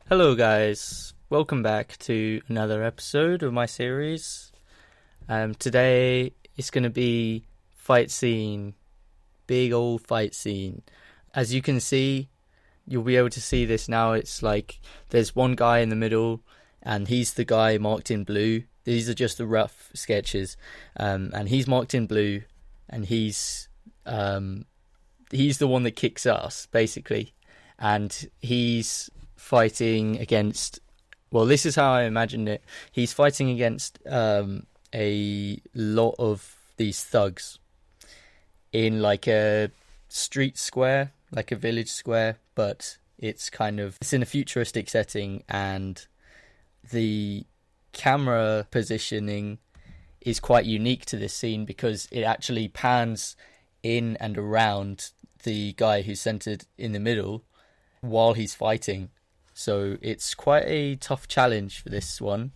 Hello, guys. Welcome back to another episode of my series. Today it's going to be fight scene, big old fight scene. As you can see, you'll be able to see this now. It's like there's one guy in the middle, and he's the guy marked in blue. These are just the rough sketches, and he's marked in blue, and he's the one that kicks ass, basically, and he's fighting against, well, this is how I imagined it. He's fighting against a lot of these thugs in like a street square, like a village square, but it's in a futuristic setting, and the camera positioning is quite unique to this scene because it actually pans in and around the guy who's centered in the middle while he's fighting. So it's quite a tough challenge for this one.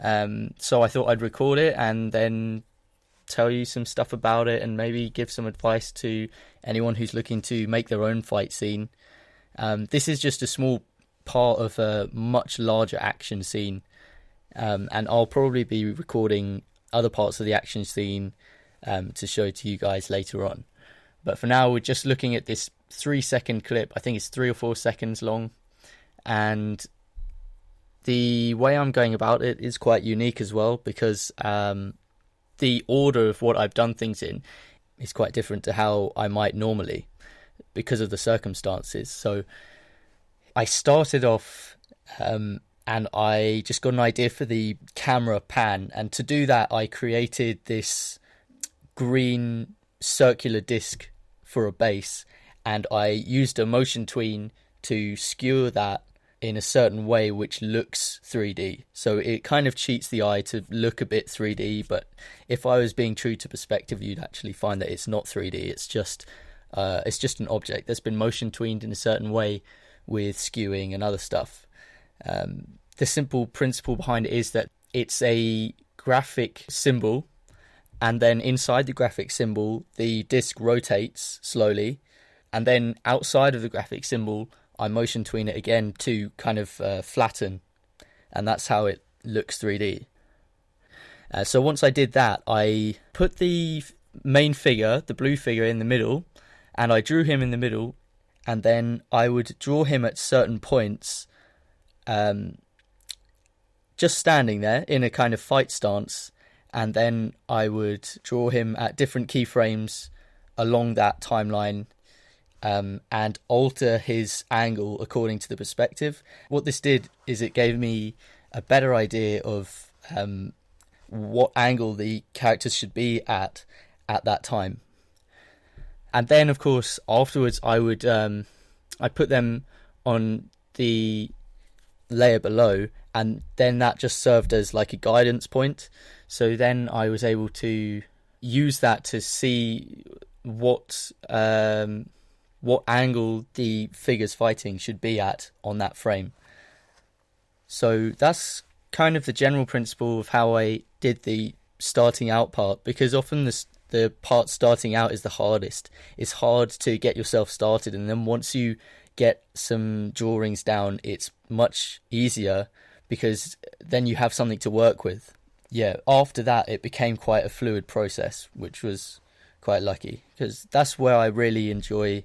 So I thought I'd record it and then tell you some stuff about it and maybe give some advice to anyone who's looking to make their own fight scene. This is just a small part of a much larger action scene. And I'll probably be recording other parts of the action scene to show to you guys later on. But for now, we're just looking at this 3-second clip. I think it's 3 or 4 seconds long. And the way I'm going about it is quite unique as well, because the order of what I've done things in is quite different to how I might normally because of the circumstances. So I started off and I just got an idea for the camera pan, and to do that I created this green circular disc for a base, and I used a motion tween to skewer that in a certain way which looks 3D. So it kind of cheats the eye to look a bit 3D, but if I was being true to perspective, you'd actually find that it's not 3D. It's just an object that's been motion tweened in a certain way with skewing and other stuff. The simple principle behind it is that it's a graphic symbol, and then inside the graphic symbol, the disc rotates slowly, and then outside of the graphic symbol, I motion tween it again to kind of flatten, and that's how it looks 3D. So once I did that, I put the main figure, the blue figure, in the middle, and I drew him in the middle, and then I would draw him at certain points, just standing there in a kind of fight stance, and then I would draw him at different keyframes along that timeline, and alter his angle according to the perspective. What this did is it gave me a better idea of what angle the characters should be at that time. And then, of course, afterwards I would I put them on the layer below, and then that just served as like a guidance point. So then I was able to use that to see what angle the figures fighting should be at on that frame. So that's kind of the general principle of how I did the starting out part, because often the part starting out is the hardest. It's hard to get yourself started, and then once you get some drawings down, it's much easier because then you have something to work with. Yeah, after that it became quite a fluid process, which was quite lucky, because that's where I really enjoy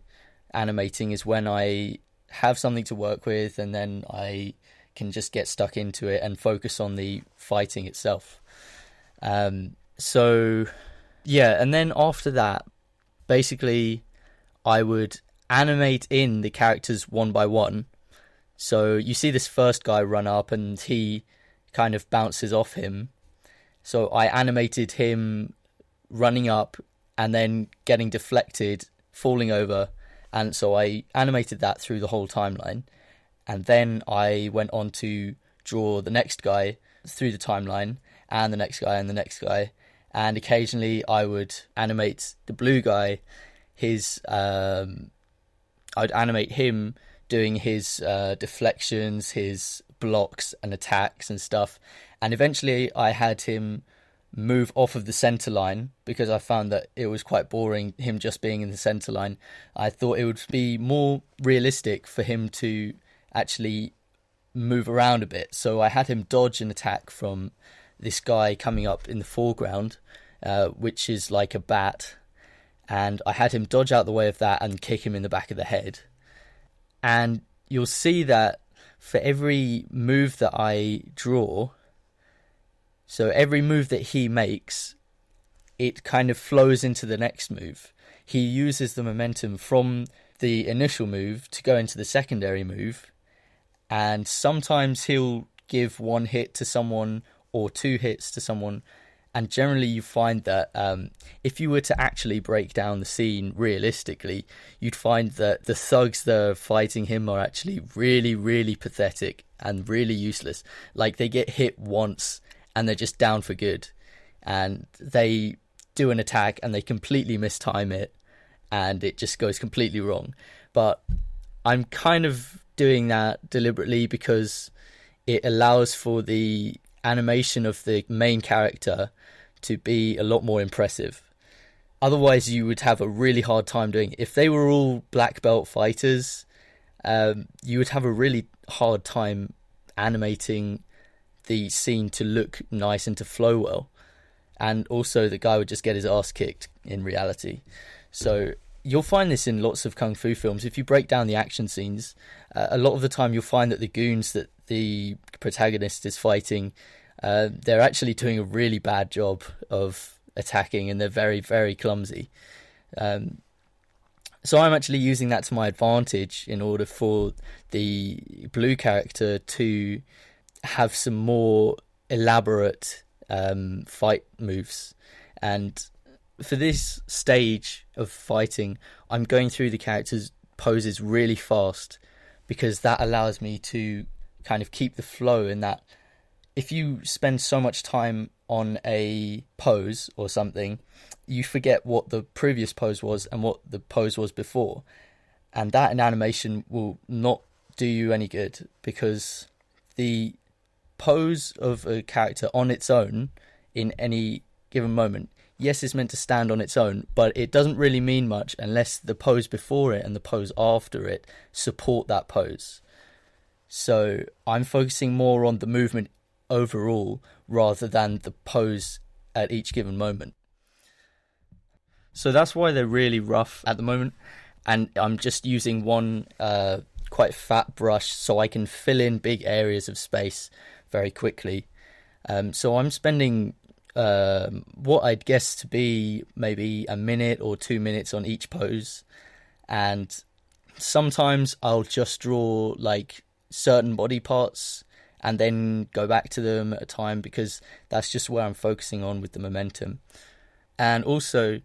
animating, is when I have something to work with and then I can just get stuck into it and focus on the fighting itself. So yeah, and then after that, basically I would animate in the characters one by one. So you see this first guy run up and he kind of bounces off him. So I animated him running up and then getting deflected, falling over. And so I animated that through the whole timeline. And then I went on to draw the next guy through the timeline, and the next guy, and the next guy. And occasionally I would animate the blue guy. I'd animate him doing his deflections, his blocks and attacks and stuff. And eventually I had him move off of the center line because I found that it was quite boring, him just being in the center line. I thought it would be more realistic for him to actually move around a bit. So I had him dodge an attack from this guy coming up in the foreground, which is like a bat, and I had him dodge out the way of that and kick him in the back of the head. And you'll see that for every move that I draw, so every move that he makes, it kind of flows into the next move. He uses the momentum from the initial move to go into the secondary move, and sometimes he'll give one hit to someone or two hits to someone. And generally you find that if you were to actually break down the scene realistically, you'd find that the thugs that are fighting him are actually really, really pathetic and really useless. Like, they get hit once and they're just down for good. And they do an attack and they completely mistime it and it just goes completely wrong. But I'm kind of doing that deliberately because it allows for the animation of the main character to be a lot more impressive. Otherwise you would have a really hard time doing it. If they were all black belt fighters, you would have a really hard time animating the scene to look nice and to flow well. And also the guy would just get his ass kicked in reality. So you'll find this in lots of kung fu films. If you break down the action scenes, a lot of the time you'll find that the goons that the protagonist is fighting, they're actually doing a really bad job of attacking, and they're very, very clumsy. So I'm actually using that to my advantage in order for the blue character to have some more elaborate fight moves. And for this stage of fighting, I'm going through the character's poses really fast because that allows me to kind of keep the flow in that. If you spend so much time on a pose or something, you forget what the previous pose was and what the pose was before. And that in animation will not do you any good, because the pose of a character on its own in any given moment, yes, it's meant to stand on its own, but it doesn't really mean much unless the pose before it and the pose after it support that pose. So I'm focusing more on the movement overall rather than the pose at each given moment. So that's why they're really rough at the moment, and I'm just using one quite fat brush so I can fill in big areas of space very quickly. So I'm spending what I'd guess to be maybe a minute or 2 minutes on each pose, and sometimes I'll just draw like certain body parts and then go back to them at a time, because that's just where I'm focusing on with the momentum. And also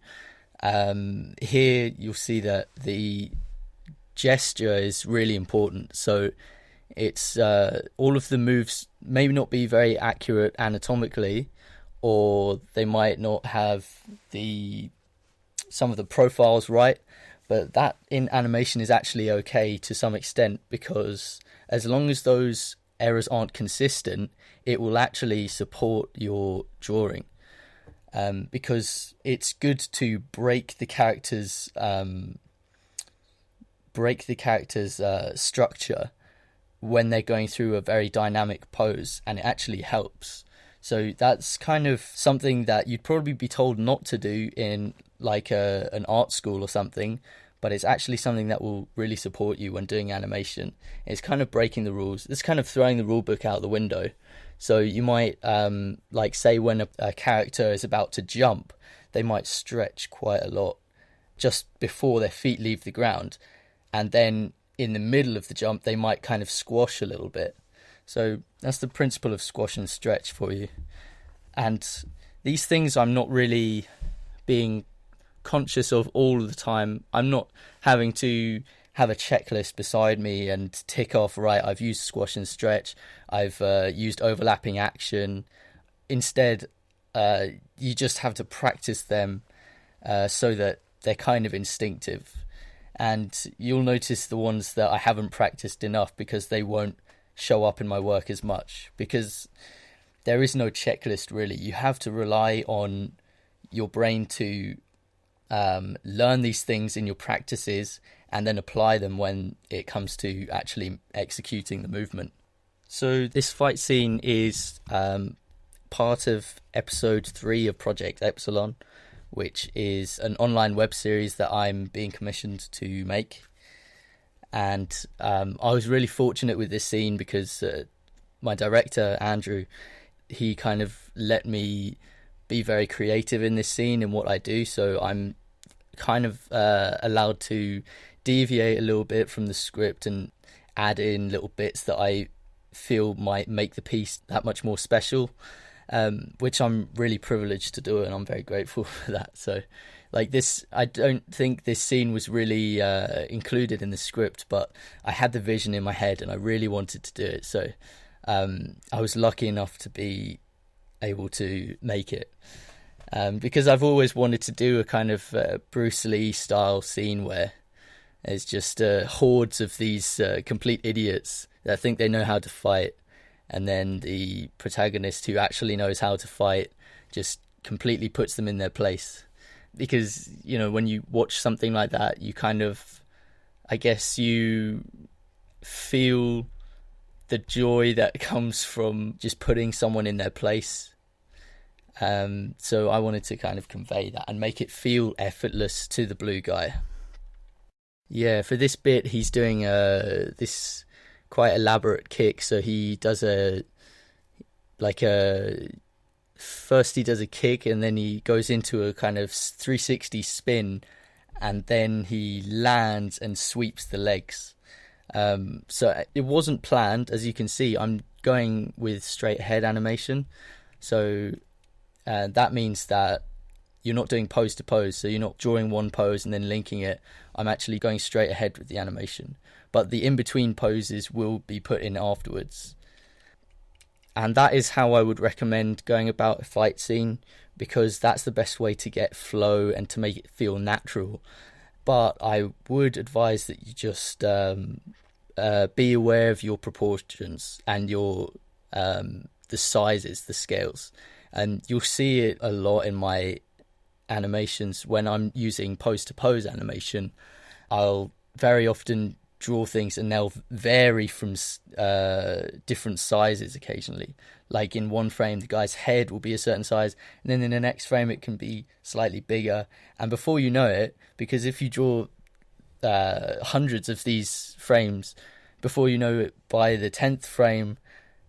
here you'll see that the gesture is really important. So it's all of the moves may not be very accurate anatomically, or they might not have some of the profiles right, but that in animation is actually okay to some extent, because as long as those errors aren't consistent, it will actually support your drawing. Because it's good to break the character's structure when they're going through a very dynamic pose, and it actually helps. So that's kind of something that you'd probably be told not to do in like an art school or something, but it's actually something that will really support you when doing animation. It's kind of breaking the rules. It's kind of throwing the rule book out the window. So you might, like say when a character is about to jump, they might stretch quite a lot just before their feet leave the ground. And then in the middle of the jump, they might kind of squash a little bit. So that's the principle of squash and stretch for you. And these things I'm not really being conscious of all the time. I'm not having to have a checklist beside me and tick off, right, I've used squash and stretch, I've used overlapping action. Instead, you just have to practice them so that they're kind of instinctive. And you'll notice the ones that I haven't practiced enough, because they won't show up in my work as much, because there is no checklist really. You have to rely on your brain to learn these things in your practices and then apply them when it comes to actually executing the movement. So this fight scene is part of episode 3 of Project Epsilon, which is an online web series that I'm being commissioned to make. And I was really fortunate with this scene because my director, Andrew, he kind of let me be very creative in this scene and what I do. So I'm kind of allowed to deviate a little bit from the script and add in little bits that I feel might make the piece that much more special, which I'm really privileged to do, and I'm very grateful for that. So like this, I don't think this scene was really included in the script, but I had the vision in my head and I really wanted to do it. So I was lucky enough to be able to make it, because I've always wanted to do a kind of Bruce Lee style scene where there's just hordes of these complete idiots that think they know how to fight, and then the protagonist who actually knows how to fight just completely puts them in their place. Because, you know, when you watch something like that, you kind of, I guess you feel the joy that comes from just putting someone in their place. So I wanted to kind of convey that and make it feel effortless to the blue guy. Yeah, for this bit, he's doing this quite elaborate kick. So he does first he does a kick, and then he goes into a kind of 360 spin, and then he lands and sweeps the legs. So it wasn't planned. As you can see, I'm going with straight ahead animation. So that means that you're not doing pose to pose. So you're not drawing one pose and then linking it. I'm actually going straight ahead with the animation. But the in-between poses will be put in afterwards. And that is how I would recommend going about a fight scene, because that's the best way to get flow and to make it feel natural. But I would advise that you just be aware of your proportions and your the sizes, the scales. And you'll see it a lot in my animations. When I'm using pose-to-pose animation, I'll very often draw things and they'll vary from different sizes occasionally. Like in one frame, the guy's head will be a certain size, and then in the next frame it can be slightly bigger. And before you know it, because if you draw hundreds of these frames, before you know it, by the 10th frame,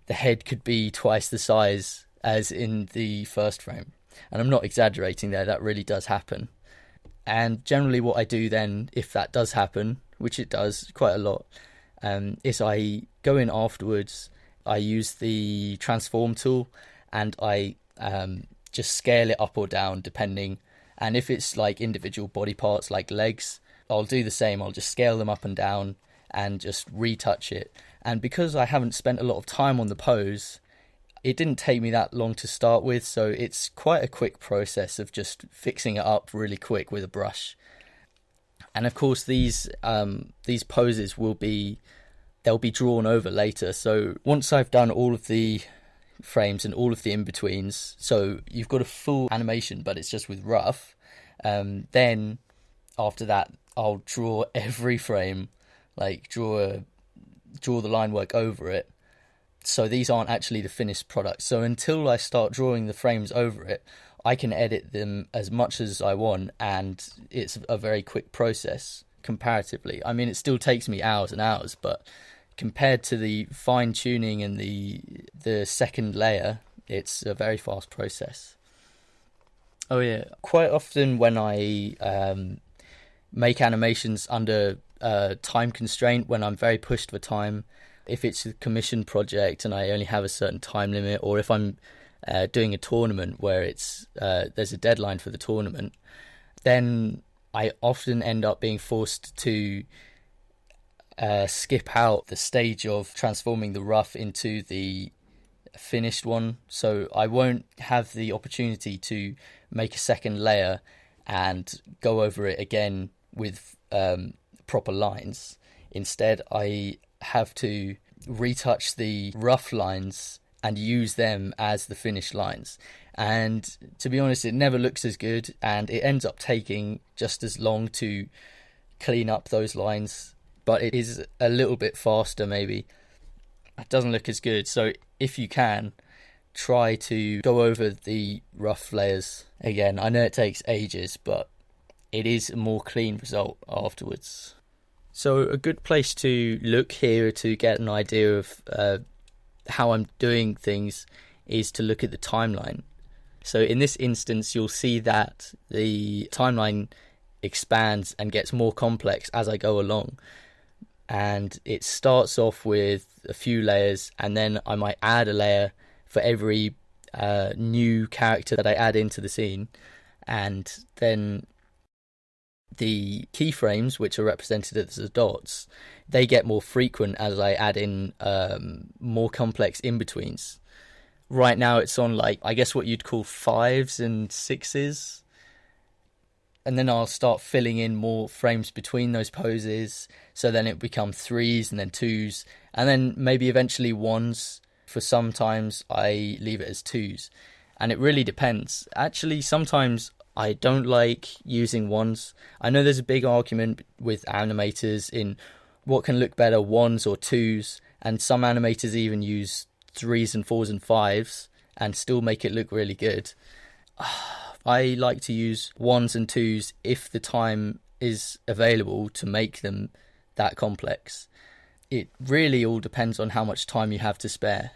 the head could be twice the size as in the first frame. And I'm not exaggerating there, that really does happen. And generally what I do then, if that does happen, which it does quite a lot, is I go in afterwards, I use the transform tool, and I just scale it up or down depending. And if it's like individual body parts like legs, I'll do the same. I'll just scale them up and down and just retouch it. And because I haven't spent a lot of time on the pose, it didn't take me that long to start with, so it's quite a quick process of just fixing it up really quick with a brush. And of course these poses they'll be drawn over later. So once I've done all of the frames and all of the in-betweens, so you've got a full animation but it's just with rough, then after that I'll draw every frame, like draw the line work over it. So these aren't actually the finished product. So until I start drawing the frames over it, I can edit them as much as I want, and it's a very quick process comparatively. I mean, it still takes me hours and hours, but compared to the fine tuning and the second layer, it's a very fast process. Oh yeah, quite often when I make animations under time constraint, when I'm very pushed for time, if it's a commission project and I only have a certain time limit, or if I'm doing a tournament where it's there's a deadline for the tournament, then I often end up being forced to skip out the stage of transforming the rough into the finished one. So I won't have the opportunity to make a second layer and go over it again with proper lines. Instead, I have to retouch the rough lines and use them as the finished lines. And to be honest, it never looks as good, and it ends up taking just as long to clean up those lines, but it is a little bit faster maybe. it doesn't look as good. So if you can, try to go over the rough layers again. I know it takes ages, but it is a more clean result afterwards. So a good place to look here to get an idea of how I'm doing things is to look at the timeline. So in this instance, you'll see that the timeline expands and gets more complex as I go along. And it starts off with a few layers, and then I might add a layer for every new character that I add into the scene. And then the keyframes, which are represented as the dots, they get more frequent as I add in more complex in-betweens. Right now it's on I guess what you'd call 5s and 6s. And then I'll start filling in more frames between those poses. So then it becomes 3s and then 2s. And then maybe eventually 1s. For sometimes I leave it as 2s. And it really depends. Actually, sometimes I don't like using 1s. I know there's a big argument with animators in what can look better, 1s or 2s. And some animators even use 3s and 4s and 5s and still make it look really good. I like to use 1s and 2s if the time is available to make them that complex. It really all depends on how much time you have to spare.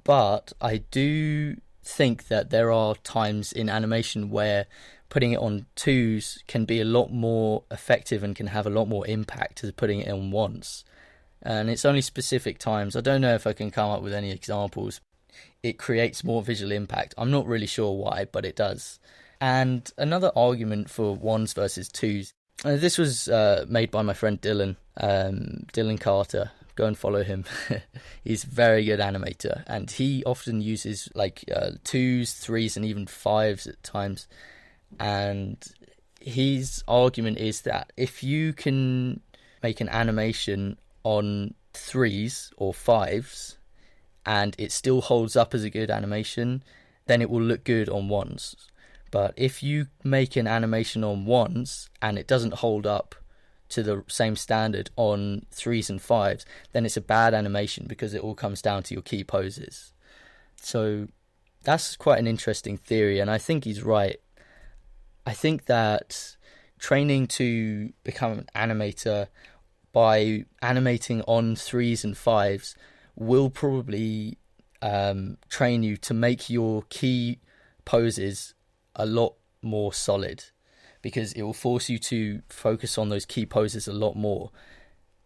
But I do think that there are times in animation where putting it on 2s can be a lot more effective and can have a lot more impact as putting it on 1s. And it's only specific times. I don't know if I can come up with any examples. It creates more visual impact. I'm not really sure why, but it does. And another argument for 1s versus 2s, this was made by my friend Dylan, Dylan Carter. Go and follow him. He's a very good animator, and he often uses 2s, 3s, and even 5s at times. And his argument is that if you can make an animation on 3s or 5s, and it still holds up as a good animation, then it will look good on 1s. But if you make an animation on 1s and it doesn't hold up to the same standard on 3s and 5s, then it's a bad animation because it all comes down to your key poses. So that's quite an interesting theory, and I think he's right. I think that training to become an animator by animating on 3s and 5s will probably train you to make your key poses a lot more solid, because it will force you to focus on those key poses a lot more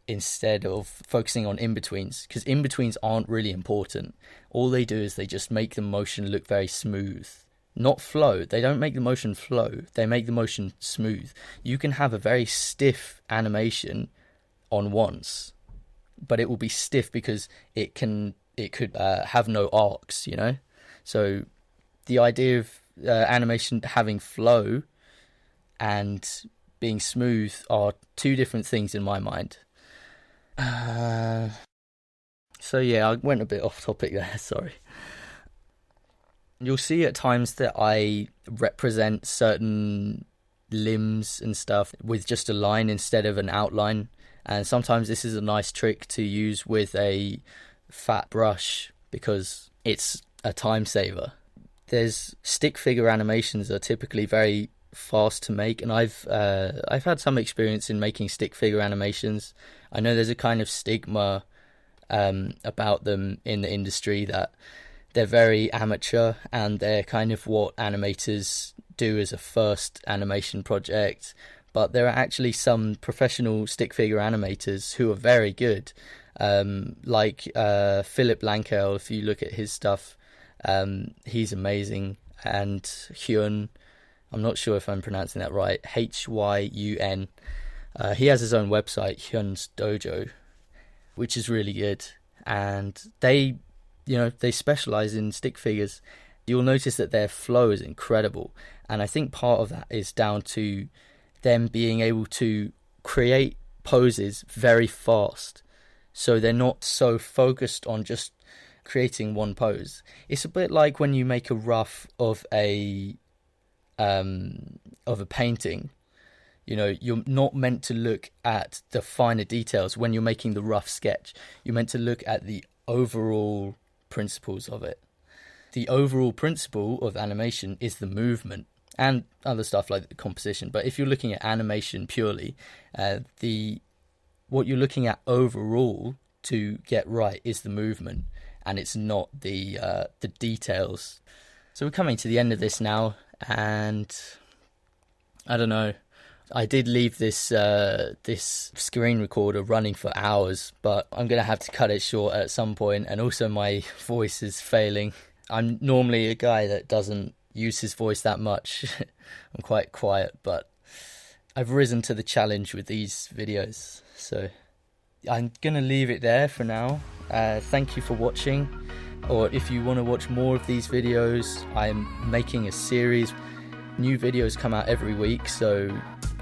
instead of focusing on in-betweens, because in-betweens aren't really important. All they do is they just make the motion look very smooth. Not flow. They don't make the motion flow. They make the motion smooth. You can have a very stiff animation on 1s, but it will be stiff because it could have no arcs, you know? So the idea of animation having flow and being smooth are two different things in my mind. So yeah, I went a bit off topic there, sorry. You'll see at times that I represent certain limbs and stuff with just a line instead of an outline. And sometimes this is a nice trick to use with a fat brush because it's a time saver. There's stick figure animations are typically very fast to make, and I've had some experience in making stick figure animations. I know there's a kind of stigma about them in the industry that they're very amateur and they're kind of what animators do as a first animation project. But there are actually some professional stick figure animators who are very good, like Philip Lankel. If you look at his stuff, he's amazing. And Hyun, I'm not sure if I'm pronouncing that right, Hyun. He has his own website, Hyun's Dojo, which is really good. And they specialize in stick figures. You'll notice that their flow is incredible. And I think part of that is down to them being able to create poses very fast, so they're not so focused on just creating one pose. It's a bit like when you make a rough of a painting. You know, you're not meant to look at the finer details when you're making the rough sketch. You're meant to look at the overall principles of it. The overall principle of animation is the movement and other stuff like the composition. But if you're looking at animation purely, what you're looking at overall to get right is the movement, and it's not the details. So we're coming to the end of this now, and I don't know. I did leave this screen recorder running for hours, but I'm going to have to cut it short at some point, and also my voice is failing. I'm normally a guy that doesn't use his voice that much. I'm quite quiet, but I've risen to the challenge with these videos. So I'm going to leave it there for now. Thank you for watching. Or if you want to watch more of these videos, I'm making a series. New videos come out every week, so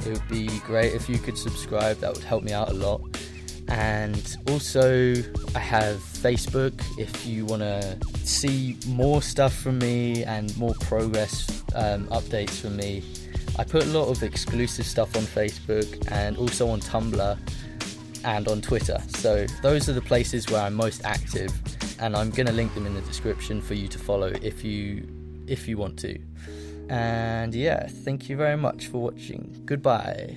it would be great if you could subscribe. That would help me out a lot. And also I have Facebook if you want to see more stuff from me and more progress updates from me. I put a lot of exclusive stuff on Facebook and also on Tumblr and on Twitter. So those are the places where I'm most active, and I'm going to link them in the description for you to follow if you want to. And yeah, thank you very much for watching. Goodbye.